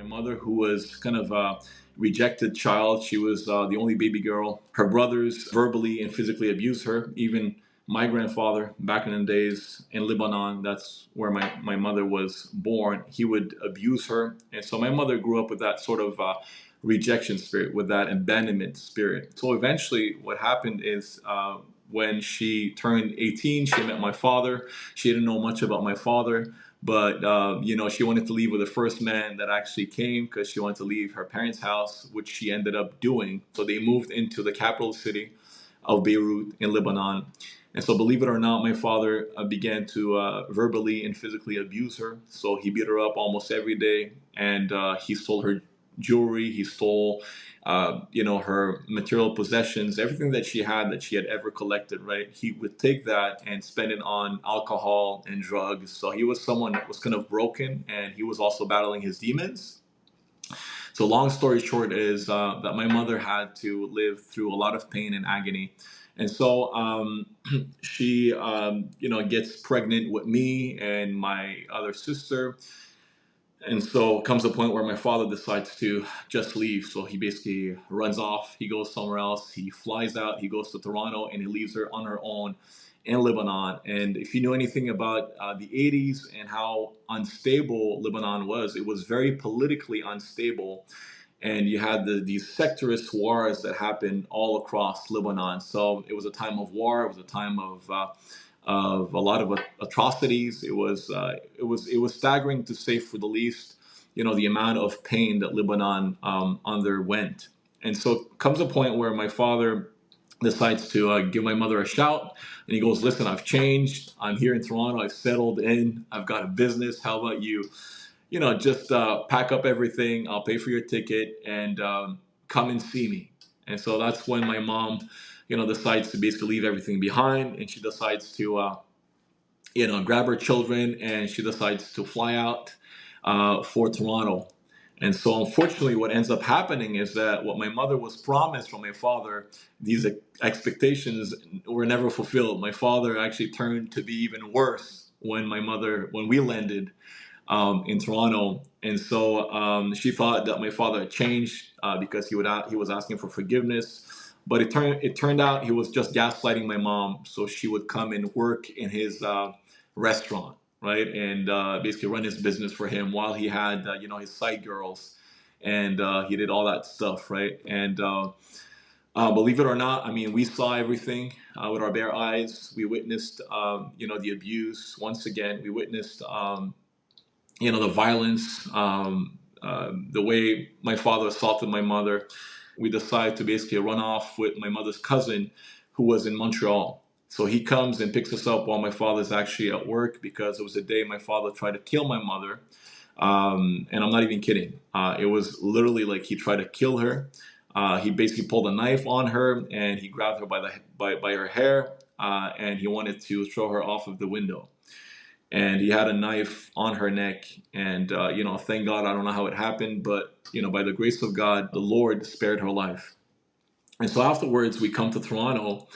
My mother, who was kind of a rejected child, she was the only baby girl. Her brothers verbally and physically abused her. Even my grandfather, back in the days in Lebanon, that's where my mother was born, he would abuse her. And so my mother grew up with that sort of rejection spirit, with that abandonment spirit. So eventually, what happened is when she turned 18, she met my father. She didn't know much about my father. But she wanted to leave with the first man that actually came because she wanted to leave her parents' house, which she ended up doing. So they moved into the capital city of Beirut in Lebanon. And so, believe it or not, my father began to verbally and physically abuse her. So he beat her up almost every day, and he stole her jewelry. He stole, her material possessions, everything that she had ever collected. Right? He would take that and spend it on alcohol and drugs. So he was someone that was kind of broken, and he was also battling his demons. So, long story short is that my mother had to live through a lot of pain and agony. And so she, gets pregnant with me and my other sister. And so comes a point where my father decides to just leave. So he basically runs off. He goes somewhere else. He flies out. He goes to Toronto and he leaves her on her own in Lebanon. And if you know anything about the 80s and how unstable Lebanon was, it was very politically unstable. And you had these sectorist wars that happened all across Lebanon. So it was a time of war. It was a time of a lot of atrocities. It was staggering to say for the least. The amount of pain that Lebanon underwent. And so comes a point where my father decides to give my mother a shout, and he goes, "Listen, I've changed. I'm here in Toronto. I've settled in. I've got a business. How about you? Just pack up everything. I'll pay for your ticket and come and see me." And so that's when my mom, decides to basically leave everything behind, and she decides to, grab her children, and she decides to fly out for Toronto. And so, unfortunately, what ends up happening is that what my mother was promised from my father, these expectations were never fulfilled. My father actually turned to be even worse when we landed in Toronto. And so she thought that my father had changed because he was asking for forgiveness. But it turned out he was just gaslighting my mom, so she would come and work in his restaurant, right, and basically run his business for him while he had his side girls, and he did all that stuff, right. And believe it or not, I mean, we saw everything with our bare eyes. We witnessed the abuse once again. We witnessed the violence, the way my father assaulted my mother. We decided to basically run off with my mother's cousin who was in Montreal. So he comes and picks us up while my father's actually at work, because it was the day my father tried to kill my mother. And I'm not even kidding. It was literally like he tried to kill her. He basically pulled a knife on her and he grabbed her by her hair, and he wanted to throw her off of the window. And he had a knife on her neck, and thank God, I don't know how it happened, but by the grace of God, the Lord spared her life. And so afterwards we come to Toronto,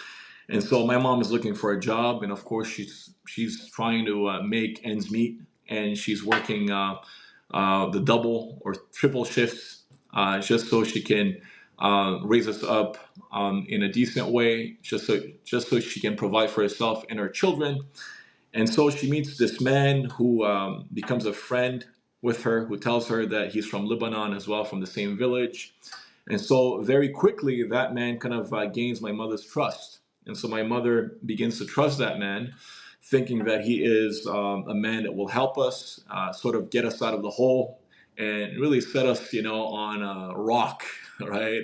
and so my mom is looking for a job, and of course she's trying to make ends meet, and she's working the double or triple shifts just so she can raise us up in a decent way, just so she can provide for herself and her children. And so she meets this man who becomes a friend with her, who tells her that he's from Lebanon as well, from the same village. And so very quickly, that man kind of gains my mother's trust. And so my mother begins to trust that man, thinking that he is a man that will help us, sort of get us out of the hole and really set us, on a rock, right?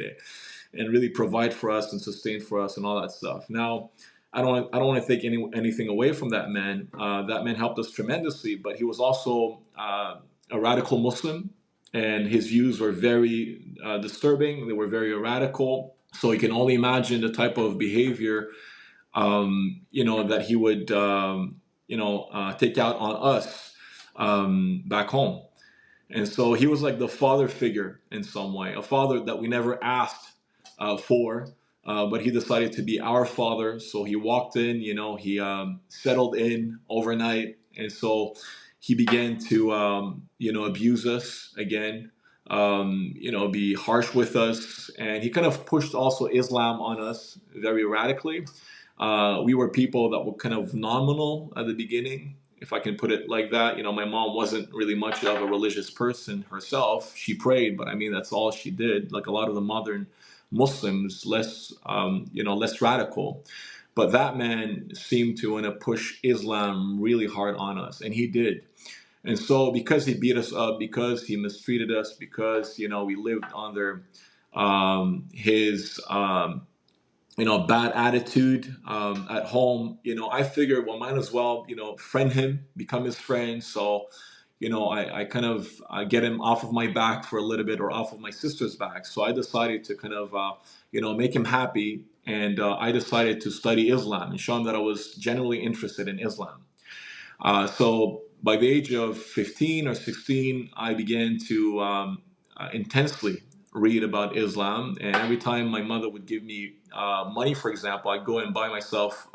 And really provide for us and sustain for us and all that stuff. Now, I don't want to take anything away from that man. That man helped us tremendously, but he was also a radical Muslim, and his views were very disturbing. They were very radical. So you can only imagine the type of behavior, that he would, take out on us back home. And so he was like the father figure in some way, a father that we never asked for, but he decided to be our father. So he walked in, he settled in overnight. And so he began to, abuse us again. be harsh with us. And he kind of pushed also Islam on us very radically. We were people that were kind of nominal at the beginning, if I can put it like that. My mom wasn't really much of a religious person herself. She prayed, but I mean, that's all she did. Like a lot of the modern Muslims, less radical. But that man seemed to want to push Islam really hard on us, and he did. And so, because he beat us up, because he mistreated us, because we lived under his bad attitude at home, I figured, well, might as well friend him, become his friend. So, I kind of get him off of my back for a little bit, or off of my sister's back. So I decided to kind of make him happy, and I decided to study Islam and show him that I was genuinely interested in Islam. So by the age of 15 or 16, I began to intensely read about Islam. And every time my mother would give me money, for example, I'd go and buy myself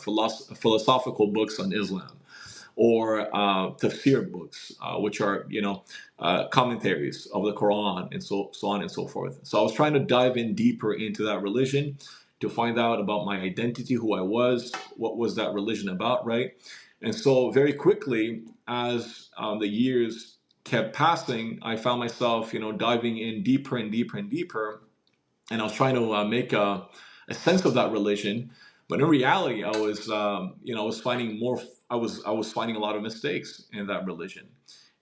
philosophical books on Islam, or tafsir books, which are commentaries of the Quran, and so on and so forth. So I was trying to dive in deeper into that religion to find out about my identity, who I was, what was that religion about, right? And so very quickly, as the years kept passing, I found myself, diving in deeper and deeper and deeper, and I was trying to make a sense of that religion. But in reality, I was finding more. I was finding a lot of mistakes in that religion.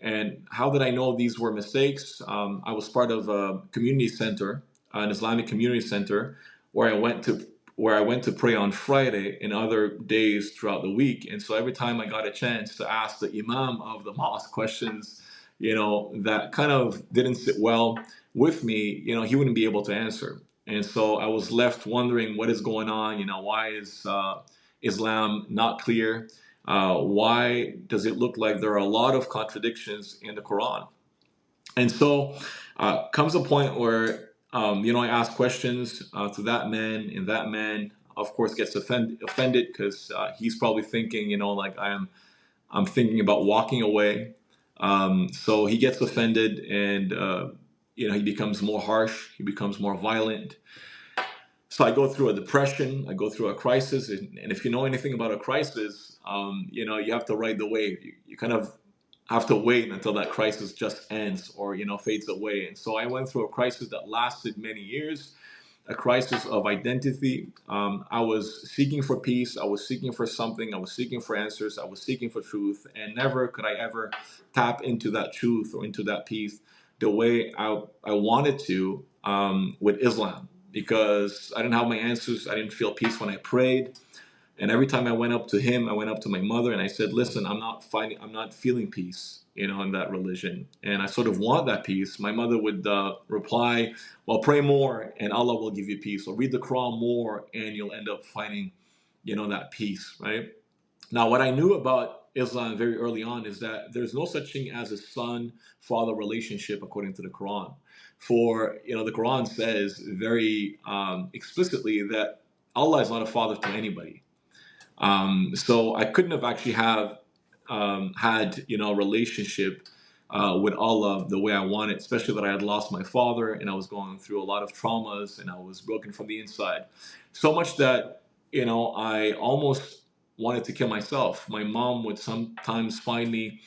And how did I know these were mistakes? I was part of a community center, an Islamic community center, where I went to pray on Friday and other days throughout the week. And so every time I got a chance to ask the imam of the mosque questions, that kind of didn't sit well with me, he wouldn't be able to answer. And so I was left wondering what is going on. Why is Islam not clear? Why does it look like there are a lot of contradictions in the Quran? And so comes a point where I ask questions to that man, and that man, of course, gets offended because he's probably thinking, like I'm thinking about walking away. So he gets offended, and he becomes more harsh. He becomes more violent. So I go through a depression. I go through a crisis, and if you know anything about a crisis, you have to ride the wave. You kind of have to wait until that crisis just ends, or fades away. And so I went through a crisis that lasted many years, a crisis of identity. I was seeking for peace. I was seeking for something. I was seeking for answers. I was seeking for truth, and never could I ever tap into that truth or into that peace the way I wanted to with Islam, because I didn't have my answers. I didn't feel peace when I prayed. And every time I went up to him, I went up to my mother, and I said, "Listen, I'm not feeling peace, in that religion, and I sort of want that peace." My mother would reply, "Well, pray more, and Allah will give you peace. Or read the Quran more, and you'll end up finding, that peace." Right? Now, what I knew about Islam very early on is that there's no such thing as a son-father relationship according to the Quran. For the Quran says very explicitly that Allah is not a father to anybody. So I couldn't have actually had a relationship with Allah the way I wanted, especially that I had lost my father, and I was going through a lot of traumas, and I was broken from the inside, so much that I almost wanted to kill myself. My mom would sometimes find me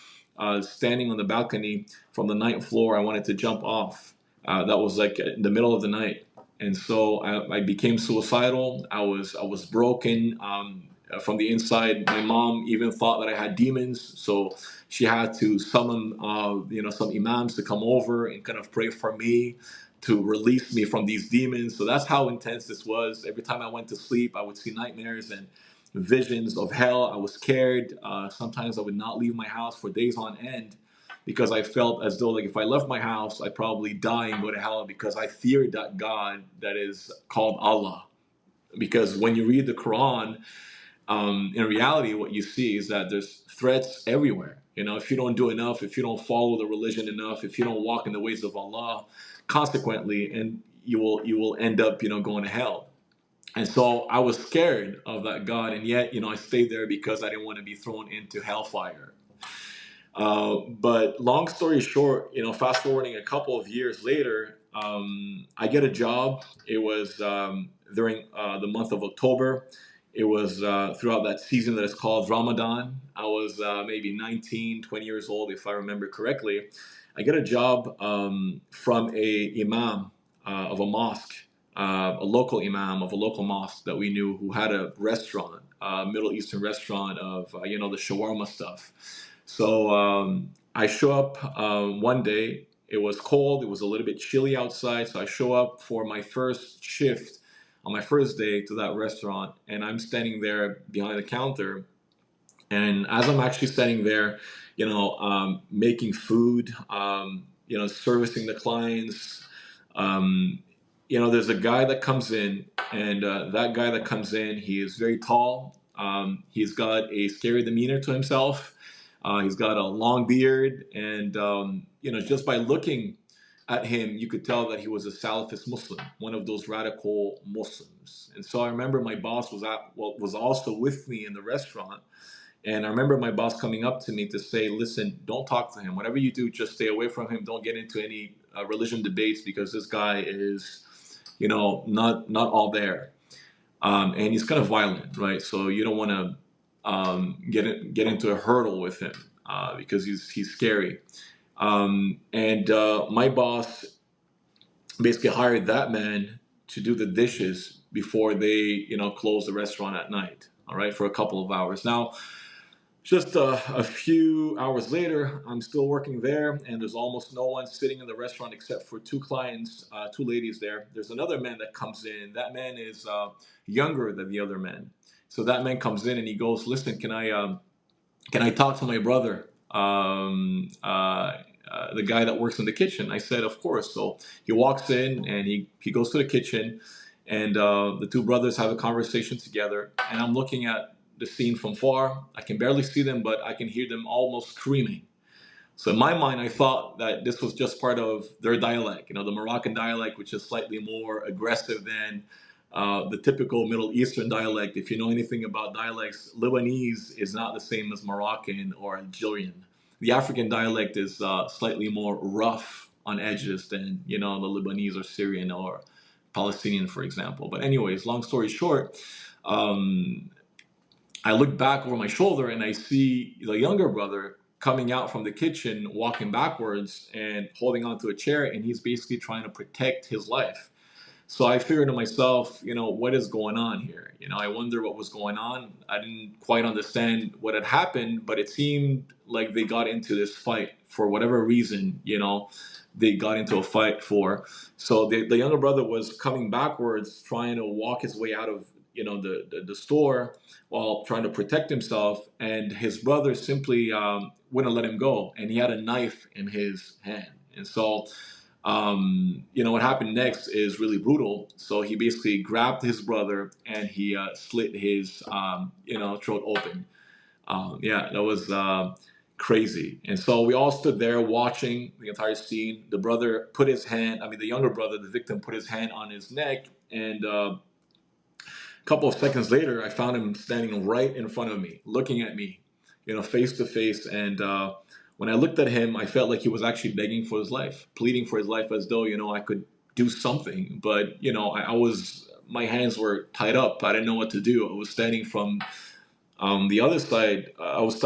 standing on the balcony from the ninth floor. I wanted to jump off. That was like in the middle of the night, and so I became suicidal. I was broken. From the inside. My mom even thought that I had demons, so she had to summon, some imams to come over and kind of pray for me to release me from these demons. So that's how intense this was. Every time I went to sleep, I would see nightmares and visions of hell. I was scared. Sometimes I would not leave my house for days on end because I felt as though, like, if I left my house, I'd probably die and go to hell, because I feared that God that is called Allah. Because when you read the Quran, in reality, what you see is that there's threats everywhere. If you don't do enough, if you don't follow the religion enough, if you don't walk in the ways of Allah, consequently, and you will end up, going to hell. And so I was scared of that God, and yet, I stayed there because I didn't want to be thrown into hellfire. But long story short, fast forwarding a couple of years later, I get a job. It was during the month of October. It was throughout that season that is called Ramadan. I was maybe 19, 20 years old, if I remember correctly. I get a job from a imam of a mosque, a local imam of a local mosque that we knew, who had a restaurant, a Middle Eastern restaurant of, the shawarma stuff. So I show up one day. It was cold. It was a little bit chilly outside. So I show up for my first shift on my first day to that restaurant, and I'm standing there behind the counter. And as I'm actually standing there, making food, servicing the clients, um, there's a guy that comes in, and that guy that comes in, he is very tall. He's got a scary demeanor to himself. He's got a long beard, and just by looking at him, you could tell that he was a Salafist Muslim, one of those radical Muslims. And so I remember my boss was also with me in the restaurant, and I remember my boss coming up to me to say, "Listen, don't talk to him. Whatever you do, just stay away from him. Don't get into any religion debates, because this guy is, not all there." And he's kind of violent, right? So you don't want to get into a hurdle with him because he's scary. And my boss basically hired that man to do the dishes before they, close the restaurant at night. All right, for a couple of hours. Now, just a few hours later, I'm still working there, and there's almost no one sitting in the restaurant except for two clients, two ladies there. There's another man that comes in. That man is younger than the other man. So that man comes in and he goes, "Listen, can I talk to my brother, the guy that works in the kitchen?" I said, "Of course." So he walks in and he goes to the kitchen, and the two brothers have a conversation together. And I'm looking at the scene from far. I can barely see them, but I can hear them almost screaming. So in my mind, I thought that this was just part of their dialect, the Moroccan dialect, which is slightly more aggressive than the typical Middle Eastern dialect. If you know anything about dialects, Lebanese is not the same as Moroccan or Algerian. The African dialect is slightly more rough on edges than, the Lebanese or Syrian or Palestinian, for example. But anyways, long story short, um, I look back over my shoulder and I see the younger brother coming out from the kitchen, walking backwards and holding onto a chair, and he's basically trying to protect his life. So I figured to myself, what is going on here? I wonder what was going on. I didn't quite understand what had happened, but it seemed like they got into this fight for whatever reason, they got into a fight for. So the younger brother was coming backwards, trying to walk his way out of, the store while trying to protect himself. And his brother simply wouldn't let him go. And he had a knife in his hand. And so what happened next is really brutal. So he basically grabbed his brother and he slit his, throat open. Yeah, that was crazy. And so we all stood there watching the entire scene. The brother put his hand, the younger brother, the victim, put his hand on his neck. And a couple of seconds later, I found him standing right in front of me, looking at me, face to face. And when I looked at him, I felt like he was actually begging for his life, pleading for his life, as though, I could do something. But, my hands were tied up. I didn't know what to do. I was standing from the other side. I was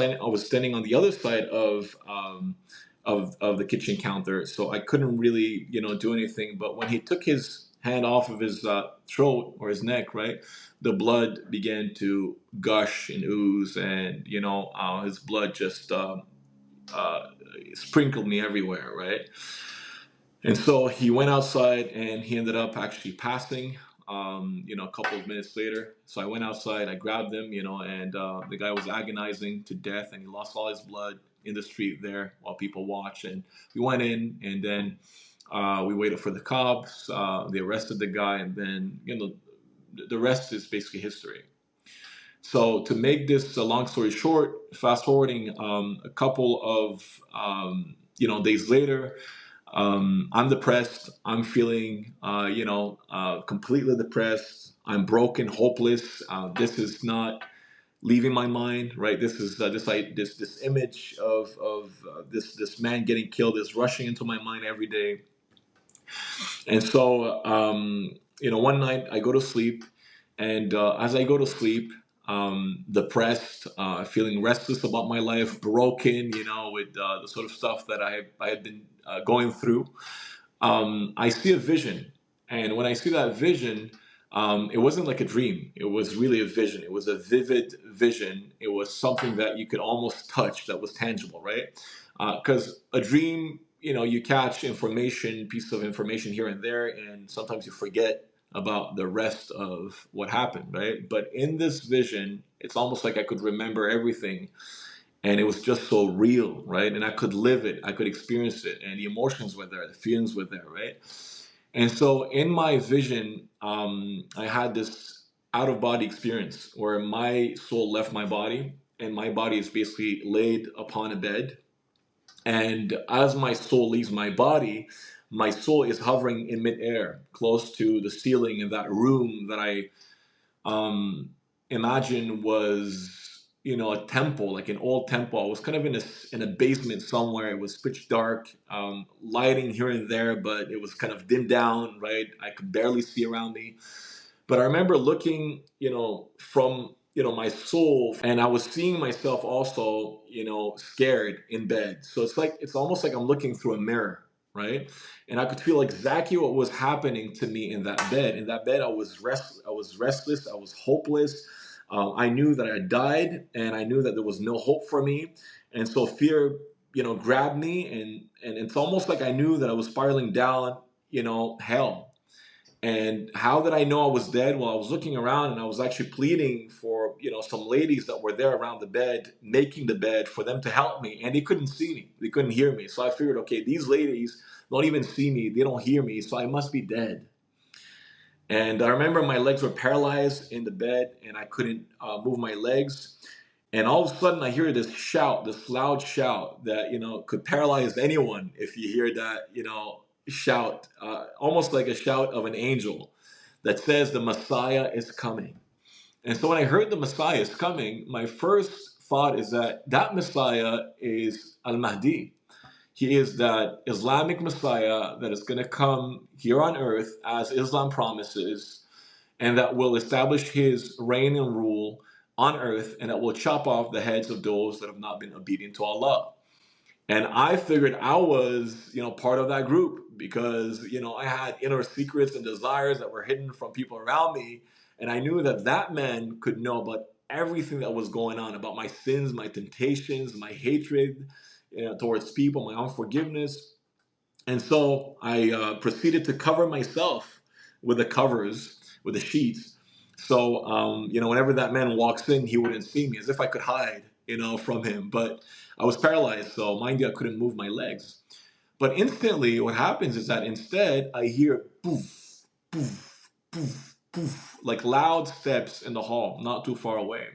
standing on the other side of the kitchen counter, so I couldn't really, do anything. But when he took his hand off of his throat or his neck, right, the blood began to gush and ooze, and his blood just uh, sprinkled me everywhere, right? And so he went outside and he ended up actually passing, a couple of minutes later. So I went outside, I grabbed him, and the guy was agonizing to death and he lost all his blood in the street there while people watched. And we went in, and then we waited for the cops. They arrested the guy, and then, the rest is basically history. So to make this a long story short, fast forwarding a couple of days later, I'm depressed. I'm feeling completely depressed. I'm broken, hopeless. This is not leaving my mind. Right, this is this image of this man getting killed is rushing into my mind every day. And so, one night I go to sleep, and as I go to sleep, depressed, feeling restless about my life, broken, with the sort of stuff that I had been going through. I see a vision. And when I see that vision, it wasn't like a dream. It was really a vision. It was a vivid vision. It was something that you could almost touch, that was tangible, right? Because a dream, you catch information, piece of information here and there, and sometimes you forget about the rest of what happened, right? But in this vision, it's almost like I could remember everything, and it was just so real, right? And I could live it, I could experience it, and the emotions were there, the feelings were there, right? And so in my vision, I had this out of body experience where my soul left my body, and my body is basically laid upon a bed. And as my soul leaves my soul is hovering in midair, close to the ceiling in that room that I um, imagine was a temple, like an old temple. I was kind of in a basement somewhere. It was pitch dark, lighting here and there, but it was kind of dimmed down. Right, I could barely see around me. But I remember looking, from my soul, and I was seeing myself also, scared in bed. So it's almost like I'm looking through a mirror, right? And I could feel exactly what was happening to me in that bed. In that bed, I was restless, I was hopeless. I knew that I had died, and I knew that there was no hope for me. And so fear, grabbed me, and it's almost like I knew that I was spiraling down, hell. And how did I know I was dead? Well, I was looking around, and I was actually pleading for, some ladies that were there around the bed, making the bed, for them to help me. And they couldn't see me. They couldn't hear me. So I figured, okay, these ladies don't even see me. They don't hear me. So I must be dead. And I remember my legs were paralyzed in the bed, and I couldn't move my legs. And all of a sudden, I hear this shout, this loud shout that, could paralyze anyone if you hear that, shout, almost like a shout of an angel that says the Messiah is coming. And so when I heard the Messiah is coming, my first thought is that that Messiah is Al Mahdi. He is that Islamic Messiah that is going to come here on earth as Islam promises, and that will establish his reign and rule on earth, and that will chop off the heads of those that have not been obedient to Allah. And I figured I was, part of that group because, I had inner secrets and desires that were hidden from people around me. And I knew that that man could know about everything that was going on, about my sins, my temptations, my hatred, towards people, my unforgiveness. And so I proceeded to cover myself with the covers, with the sheets. So, whenever that man walks in, he wouldn't see me, as if I could hide, from him. But I was paralyzed, so mind you, I couldn't move my legs. But instantly, what happens is that instead, I hear poof, poof, poof, poof, like loud steps in the hall, not too far away.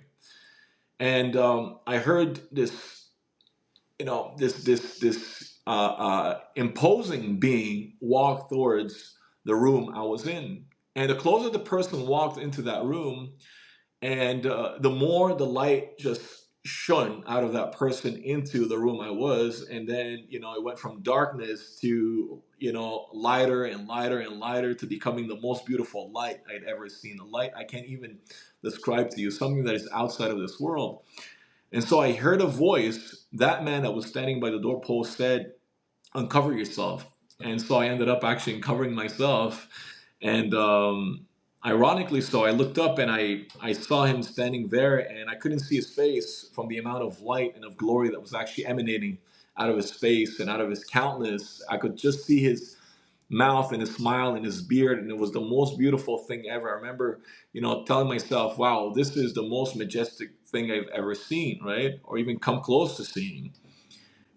And I heard this, imposing being walk towards the room I was in. And the closer the person walked into that room, and the more the light just shone out of that person into the room I was. And then, it went from darkness to, lighter and lighter and lighter, to becoming the most beautiful light I'd ever seen. A light I can't even describe to you, something that is outside of this world. And so I heard a voice. That man that was standing by the doorpost said, "Uncover yourself." And so I ended up actually uncovering myself. And ironically, so I looked up, and I saw him standing there, and I couldn't see his face from the amount of light and of glory that was actually emanating out of his face and out of his countenance. I could just see his mouth and his smile and his beard, and it was the most beautiful thing ever. I remember, telling myself, wow, this is the most majestic thing I've ever seen, right? Or even come close to seeing.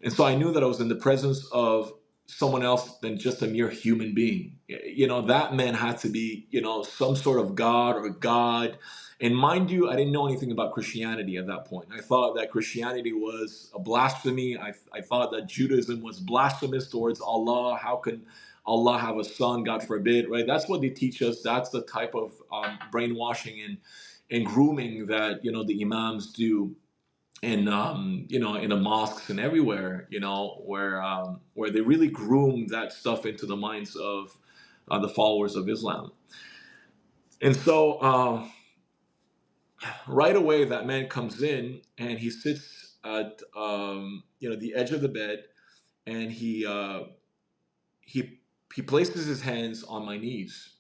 And so I knew that I was in the presence of someone else than just a mere human being. That man had to be, some sort of God or God. And mind you, I didn't know anything about Christianity at that point. I thought that Christianity was a blasphemy. I thought that Judaism was blasphemous towards Allah. How can Allah have a son? God forbid, right? That's what they teach us. That's the type of brainwashing and grooming that the imams do in in the mosques and everywhere, where they really groom that stuff into the minds of the followers of Islam. And so right away that man comes in and he sits at the edge of the bed, and he he places his hands on my knees,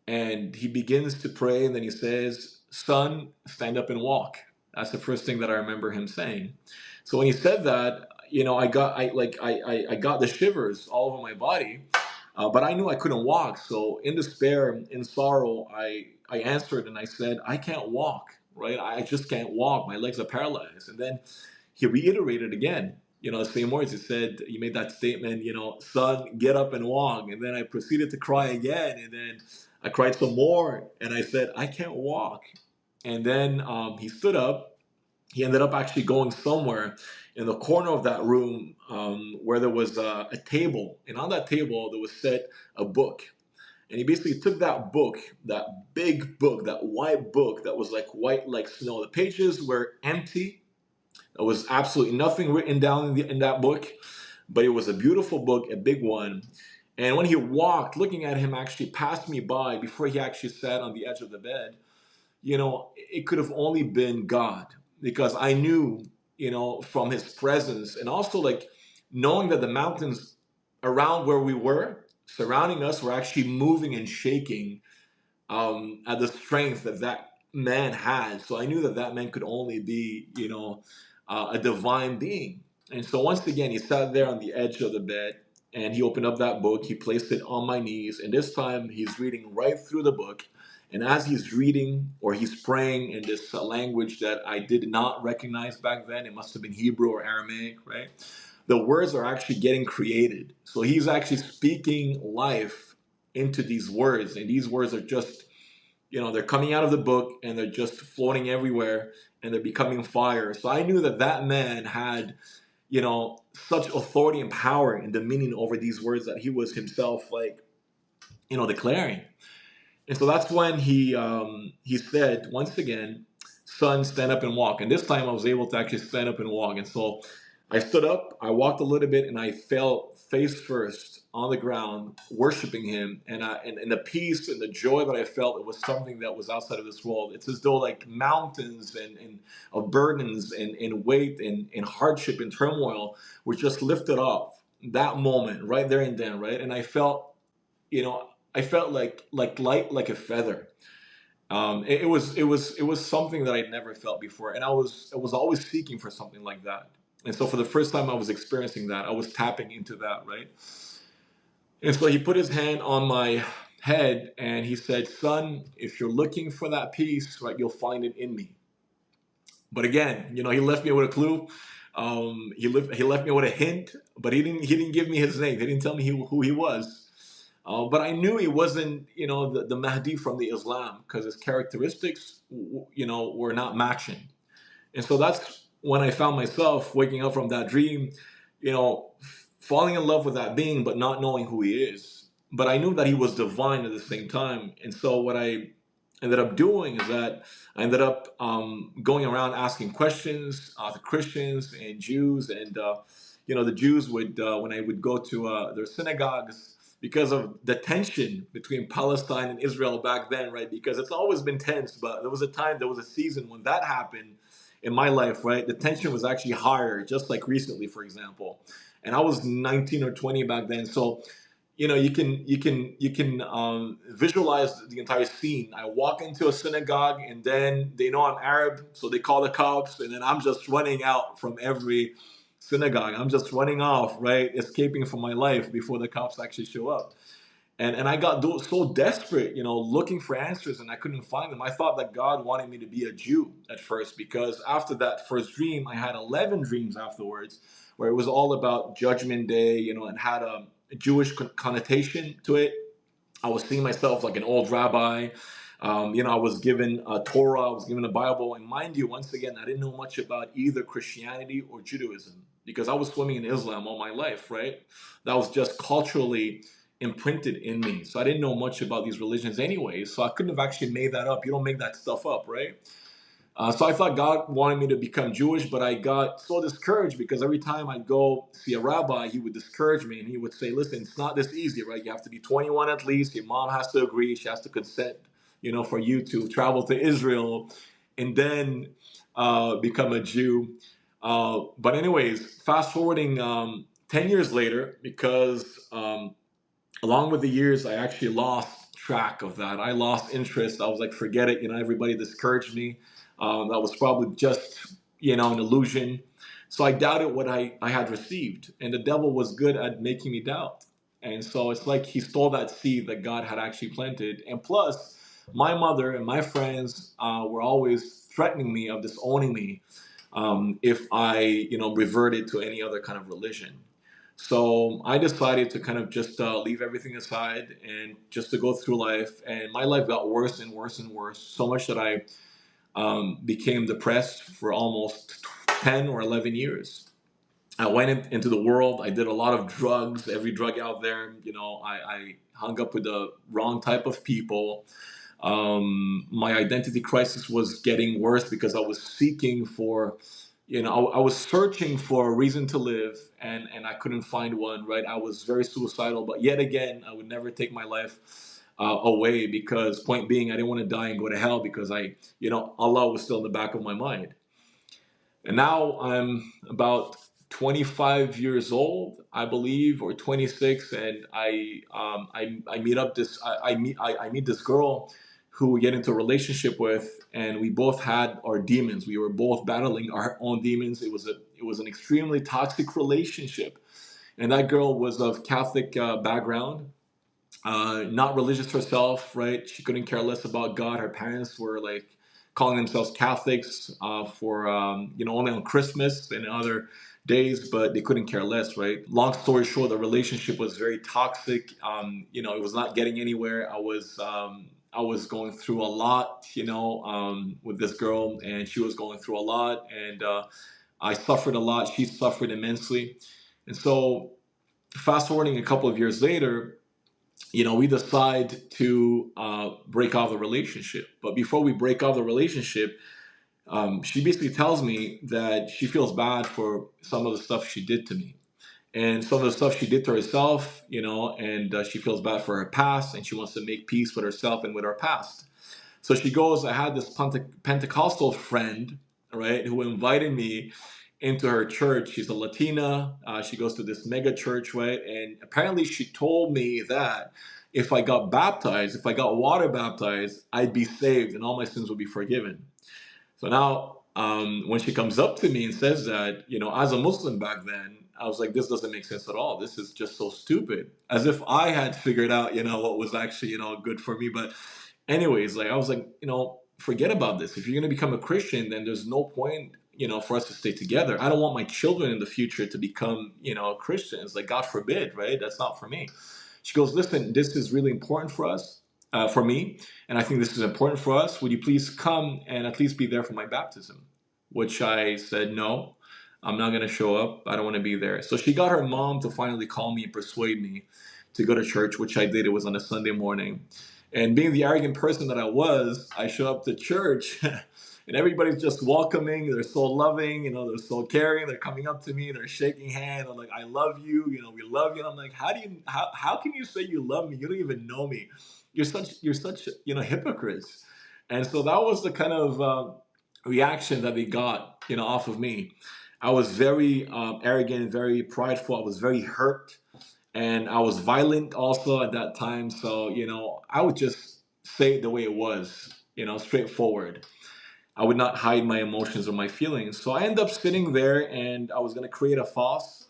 and he begins to pray, and then he says, "Son, stand up and walk." That's the first thing that I remember him saying. So when he said that, I got the shivers all over my body, but I knew I couldn't walk. So in despair, in sorrow, I answered and I said, "I can't walk. Right? I just can't walk. My legs are paralyzed." And then he reiterated again, the same words. He said, "You made that statement, son, get up and walk." And then I proceeded to cry again, and then I cried some more, and I said, "I can't walk." And then he stood up. He ended up actually going somewhere in the corner of that room, where there was a table, and on that table there was set a book. And he basically took that book, that big book, that white book that was like white like snow. The pages were empty. There was absolutely nothing written down in that book, but it was a beautiful book, a big one. And when he walked, looking at him actually passed me by before he actually sat on the edge of the bed, it could have only been God, because I knew, from his presence, and also like knowing that the mountains around where we were, surrounding us, were actually moving and shaking at the strength that that man had. So I knew that that man could only be, a divine being. And so once again, he sat there on the edge of the bed, and he opened up that book. He placed it on my knees, and this time he's reading right through the book. And as he's reading, or he's praying in this language that I did not recognize back then, it must have been Hebrew or Aramaic, right? The words are actually getting created. So he's actually speaking life into these words, and these words are just, they're coming out of the book, and they're just floating everywhere, and they're becoming fire. So I knew that that man had, such authority and power and dominion over these words that he was himself, like, declaring. And so that's when he said once again, "Son, stand up and walk." And this time I was able to actually stand up and walk. And so I stood up, I walked a little bit, and I fell face first on the ground, worshiping him. And the peace and the joy that I felt, it was something that was outside of this world. It's as though like mountains and of burdens and weight and hardship and turmoil were just lifted off that moment, right there and then, right? And I felt, I felt like light like a feather. It was something that I'd never felt before, and I was always seeking for something like that. And so for the first time I was experiencing that, I was tapping into that, right? And so he put his hand on my head and he said, "Son, if you're looking for that peace, right, you'll find it in me." But again, he left me with a clue. He left me with a hint, but he didn't give me his name. He didn't tell me who he was. But I knew he wasn't, the Mahdi from the Islam, because his characteristics, were not matching. And so that's when I found myself waking up from that dream, you know, falling in love with that being, but not knowing who he is. But I knew that he was divine at the same time. And so what I ended up doing is that I ended up going around asking questions to Christians and Jews. And, the Jews would, when I would go to their synagogues, because of the tension between Palestine and Israel back then, right? Because it's always been tense, but there was a season when that happened in my life, right? The tension was actually higher, just like recently, for example. And I was 19 or 20 back then, so you can visualize the entire scene. I walk into a synagogue, and then they know I'm Arab, so they call the cops, and then I'm just running out from every synagogue. I'm just running off, right, escaping from my life before the cops actually show up. And I got so desperate, looking for answers, and I couldn't find them. I thought that God wanted me to be a Jew at first, because after that first dream, I had 11 dreams afterwards, where it was all about Judgment Day, and had a Jewish connotation to it. I was seeing myself like an old rabbi. I was given a Torah, I was given a Bible. And mind you, once again, I didn't know much about either Christianity or Judaism, because I was swimming in Islam all my life, right? That was just culturally imprinted in me. So I didn't know much about these religions anyway. So I couldn't have actually made that up. You don't make that stuff up, right? So I thought God wanted me to become Jewish, but I got so discouraged because every time I'd go see a rabbi, he would discourage me and he would say, listen, it's not this easy, right? You have to be 21 at least. Your mom has to agree. She has to consent, for you to travel to Israel and then become a Jew. But anyways, fast forwarding 10 years later, because along with the years, I actually lost track of that. I lost interest. I was like, forget it. Everybody discouraged me. That was probably just, an illusion. So I doubted what I had received. And the devil was good at making me doubt. And so it's like he stole that seed that God had actually planted. And plus, my mother and my friends were always threatening me of disowning me if I, reverted to any other kind of religion. So I decided to kind of just leave everything aside and just to go through life. And my life got worse and worse and worse, so much that I became depressed for almost 10 or 11 years. I went into the world. I did a lot of drugs, every drug out there. I hung up with the wrong type of people. My identity crisis was getting worse because I was seeking for, I was searching for a reason to live, and I couldn't find one, right? I was very suicidal, but yet again, I would never take my life away, because point being, I didn't want to die and go to hell, because Allah was still in the back of my mind. And now I'm about 25 years old, I believe, or 26, and I meet up this I meet this girl who we get into a relationship with, and we both had our demons. We were both battling our own demons. It was an extremely toxic relationship, and that girl was of Catholic background, not religious herself, right? She couldn't care less about God. Her parents were like calling themselves Catholics for only on Christmas and other days, but they couldn't care less, right? Long story short, the relationship was very toxic. It was not getting anywhere. I was going through a lot, with this girl, and she was going through a lot, and I suffered a lot. She suffered immensely, and so fast forwarding a couple of years later, we decide to break off the relationship. But before we break off the relationship, she basically tells me that she feels bad for some of the stuff she did to me. And some of the stuff she did to herself, and she feels bad for her past, and she wants to make peace with herself and with her past. So she goes, I had this Pentecostal friend, right, who invited me into her church. She's a Latina. She goes to this mega church, right? And apparently she told me that if I got baptized, if I got water baptized, I'd be saved and all my sins would be forgiven. So now, when she comes up to me and says that, as a Muslim back then, I was like, this doesn't make sense at all. This is just so stupid. As if I had figured out, what was actually, good for me. But anyways, like I was like, forget about this. If you're going to become a Christian, then there's no point, for us to stay together. I don't want my children in the future to become, Christians. Like, God forbid, right? That's not for me. She goes, listen, this is really important for us, for me, and I think this is important for us. Would you please come and at least be there for my baptism? Which I said, no, I'm not going to show up. I don't want to be there. So she got her mom to finally call me and persuade me to go to church, which I did. It was on a Sunday morning. And being the arrogant person that I was, I show up to church and everybody's just welcoming. They're so loving, they're so caring. They're coming up to me, they're shaking hands. I'm like, I love you, we love you. And I'm like, how can you say you love me? You don't even know me. You're such, hypocrites. And so that was the kind of reaction that they got, off of me. I was very arrogant, very prideful. I was very hurt, and I was violent also at that time. So, I would just say it the way it was, straightforward. I would not hide my emotions or my feelings. So I ended up sitting there, and I was going to create a fuss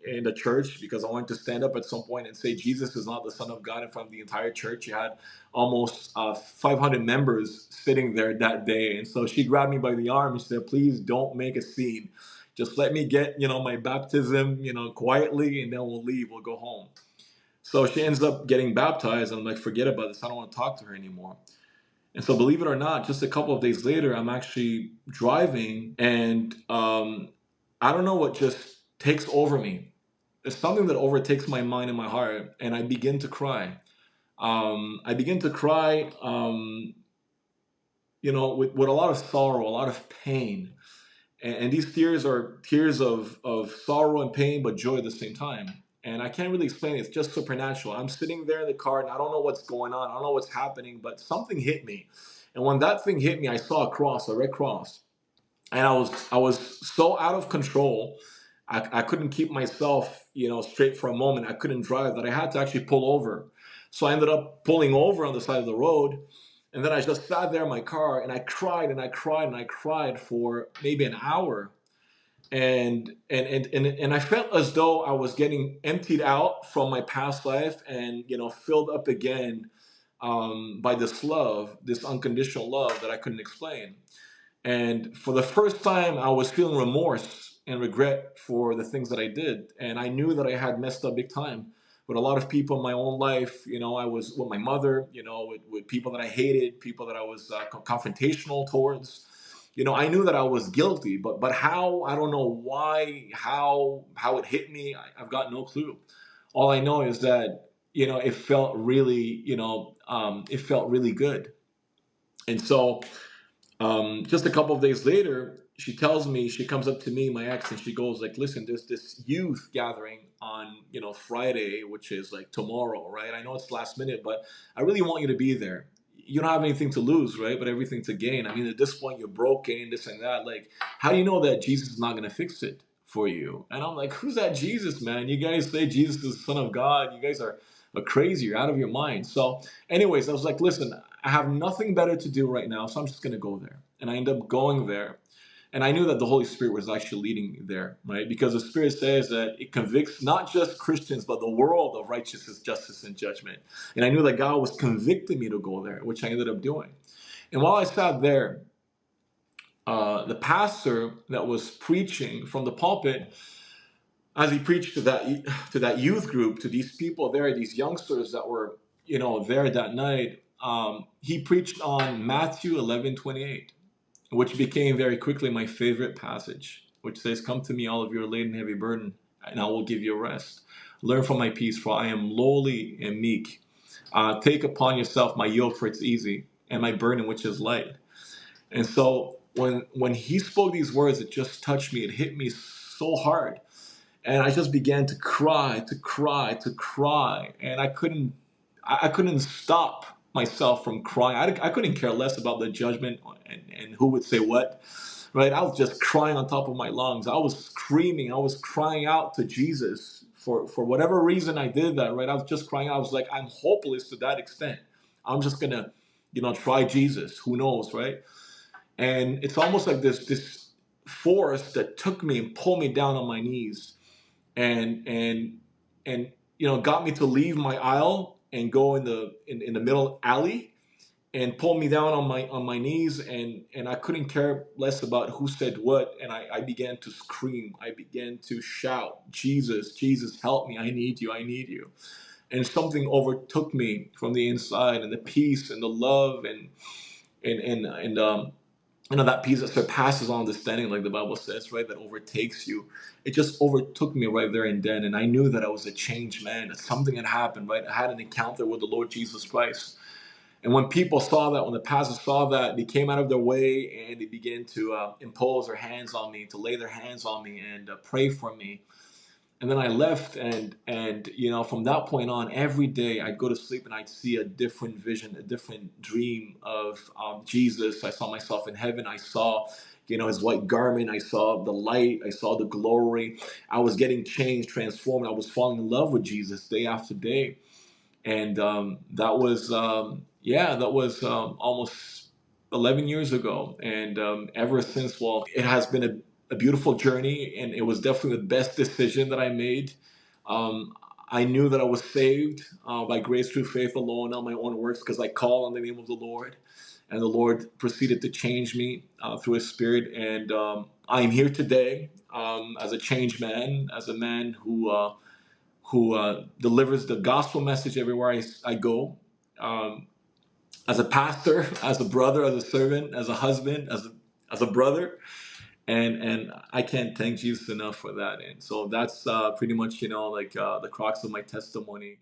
in the church, because I wanted to stand up at some point and say Jesus is not the Son of God in front of the entire church. You had almost 500 members sitting there that day. And so she grabbed me by the arm and she said, please don't make a scene. Just let me get, my baptism, quietly, and then we'll leave. We'll go home. So she ends up getting baptized, and I'm like, forget about this. I don't want to talk to her anymore. And so, believe it or not, just a couple of days later, I'm actually driving, and I don't know what just takes over me. there's something that overtakes my mind and my heart, and I begin to cry. I begin to cry, with a lot of sorrow, a lot of pain. And these tears are tears of sorrow and pain, but joy at the same time. And I can't really explain it. It's just supernatural. I'm sitting there in the car and I don't know what's going on. I don't know what's happening, but something hit me. And when that thing hit me, I saw a cross, a red cross. And I was so out of control. I couldn't keep myself, straight for a moment. I couldn't drive that I had to actually pull over. So I ended up pulling over on the side of the road. And then I just sat there in my car and I cried and I cried and I cried for maybe an hour. And I felt as though I was getting emptied out from my past life and, filled up again, by this love, this unconditional love that I couldn't explain. And for the first time, I was feeling remorse and regret for the things that I did. And I knew that I had messed up big time with a lot of people in my own life. I was with my mother, with people that I hated, people that I was confrontational towards. I knew that I was guilty, but how? I don't know why, how it hit me. I've got no clue. All I know is that, it felt really, it felt really good. And so, just a couple of days later, she tells me, she comes up to me, my ex, and she goes like, listen, there's this youth gathering on, Friday, which is like tomorrow, right? I know it's last minute, but I really want you to be there. You don't have anything to lose, right? But everything to gain. I mean, at this point, you're broken, this and that. Like, how do you know that Jesus is not going to fix it for you? And I'm like, who's that Jesus, man? You guys say Jesus is the Son of God. You guys are crazy. You're out of your mind. So, anyways, I was like, listen, I have nothing better to do right now, so I'm just going to go there. And I end up going there. And I knew that the Holy Spirit was actually leading me there, right? Because the Spirit says that it convicts not just Christians, but the world of righteousness, justice, and judgment. And I knew that God was convicting me to go there, which I ended up doing. And while I sat there, the pastor that was preaching from the pulpit, as he preached to that youth group, to these people there, these youngsters that were there that night, he preached on Matthew 11:28, which became very quickly my favorite passage, which says, "Come to me, all of you who are laden and heavy burden, and I will give you rest. Learn from my peace, for I am lowly and meek. Take upon yourself my yoke, for it's easy, and my burden, which is light." And so when he spoke these words, it just touched me. It hit me so hard. And I just began to cry, to cry, to cry. And I couldn't stop myself from crying. I couldn't care less about the judgment and who would say what, right? I was just crying on top of my lungs. I was screaming. I was crying out to Jesus for whatever reason I did that, right? I was just crying out. I was like, I'm hopeless to that extent. I'm just going to, try Jesus. Who knows, right? And it's almost like this force that took me and pulled me down on my knees and got me to leave my aisle and go in the middle alley and pull me down on my knees, and I couldn't care less about who said what, and I began to scream. I began to shout, Jesus, Jesus, help me, I need you, I need you. And something overtook me from the inside, and the peace and the love and that peace that surpasses all understanding, like the Bible says, right, that overtakes you. It just overtook me right there and then. And I knew that I was a changed man, that something had happened, right? I had an encounter with the Lord Jesus Christ. And when people saw that, when the pastors saw that, they came out of their way and they began to impose their hands on me, to lay their hands on me and pray for me. And then I left, and from that point on, every day I'd go to sleep and I'd see a different vision, a different dream of Jesus. I saw myself in heaven. I saw, his white garment. I saw the light. I saw the glory. I was getting changed, transformed. I was falling in love with Jesus day after day. And that was almost 11 years ago. And ever since, well, it has been a beautiful journey, and it was definitely the best decision that I made. Um, I knew that I was saved by grace through faith alone, not my own works, because I call on the name of the Lord. And the Lord proceeded to change me through His Spirit. And I am here today as a changed man, as a man who delivers the gospel message everywhere I go, as a pastor, as a brother, as a servant, as a husband, as a brother. and I can't thank Jesus enough for that. And so that's pretty much, like the crux of my testimony.